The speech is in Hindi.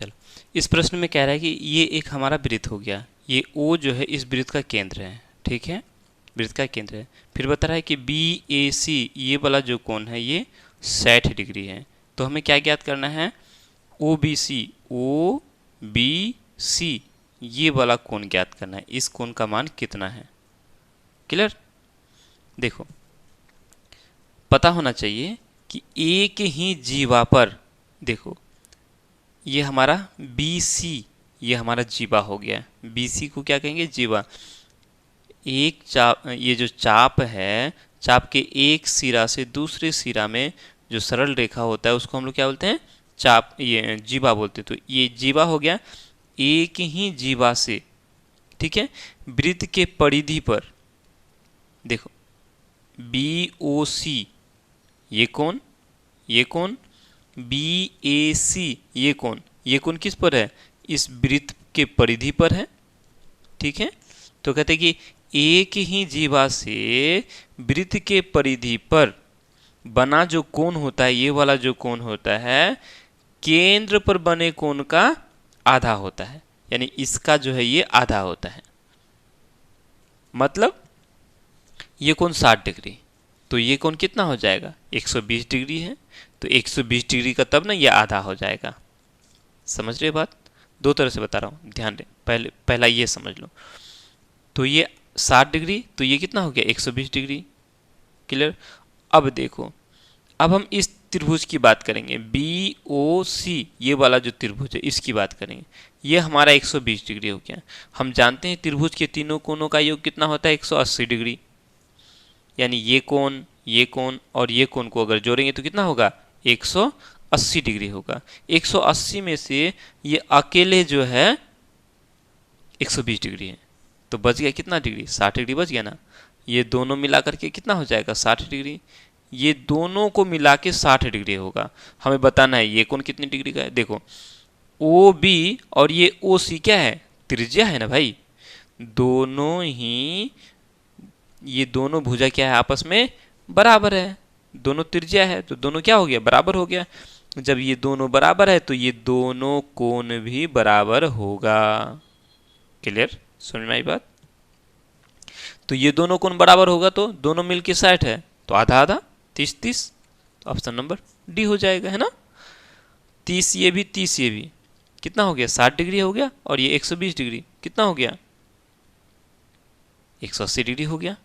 चलो, इस प्रश्न में कह रहा है कि ये एक हमारा वृत्त हो गया, ये ओ जो है इस वृत्त का केंद्र है, ठीक है, वृत्त का केंद्र है। फिर बता रहा है कि बी ए सी ये वाला जो कोण है ये 60 डिग्री है। तो हमें क्या ज्ञात करना है, ओ बी सी ये वाला कोण ज्ञात करना है, इस कोण का मान कितना है। क्लियर। देखो, पता होना चाहिए कि एक ही जीवा पर, देखो ये हमारा बी सी ये हमारा जीवा हो गया। बी सी को क्या कहेंगे, जीवा। एक चाप, ये जो चाप है, चाप के एक सिरा से दूसरे सिरा में जो सरल रेखा होता है उसको हम लोग क्या बोलते हैं, चाप, ये जीवा बोलते हैं। तो ये जीवा हो गया। एक ही जीवा से, ठीक है, वृत्त के परिधि पर देखो बी ओ सी ये कौन, ये कौन बी ए सी ये कौन किस पर है, इस वृत्त के परिधि पर है, ठीक है। तो कहते हैं कि एक ही जीवा से वृत्त के परिधि पर बना जो कोण होता है, ये वाला जो कोण होता है, केंद्र पर बने कोण का आधा होता है, यानी इसका जो है ये आधा होता है। मतलब ये कोण 60 डिग्री, तो ये कोण कितना हो जाएगा, 120 डिग्री है। तो 120 डिग्री का तब ना ये आधा हो जाएगा। समझ रहे बात, दो तरह से बता रहा हूँ, ध्यान दें। पहला ये समझ लो, तो ये 60 डिग्री, तो ये कितना हो गया, 120 डिग्री। क्लियर। अब देखो, अब हम इस त्रिभुज की बात करेंगे, बी ओ सी ये वाला जो त्रिभुज है इसकी बात करेंगे। ये हमारा 120 डिग्री हो गया। हम जानते हैं त्रिभुज के तीनों कोणों का योग कितना होता है, 180 डिग्री। यानी ये कोण और ये कोण को अगर जोड़ेंगे तो कितना होगा, 180 डिग्री होगा। 180 में से ये अकेले जो है 120 डिग्री है, तो बच गया कितना डिग्री, 60 डिग्री बच गया ना। ये दोनों मिला करके कितना हो जाएगा, 60 डिग्री। ये दोनों को मिला के 60 डिग्री होगा। हमें बताना है ये कोण कितनी डिग्री का है। देखो, ओ बी और ये ओ सी क्या है, त्रिज्या है ना भाई। दोनों ही, ये दोनों भुजा क्या है, आपस में बराबर है, दोनों त्रिज्या है, तो दोनों क्या हो गया, बराबर हो गया। जब ये दोनों बराबर है तो ये दोनों कोण भी बराबर होगा। क्लियर, समझ में आई बात। तो ये दोनों कोण बराबर होगा तो दोनों मिलके 60 है, तो आधा आधा 30-30, तो ऑप्शन नंबर डी हो जाएगा, है ना। 30 ये भी 30 ये भी कितना हो गया, 60 डिग्री हो गया, और ये 120 डिग्री कितना हो गया, 180 डिग्री हो गया।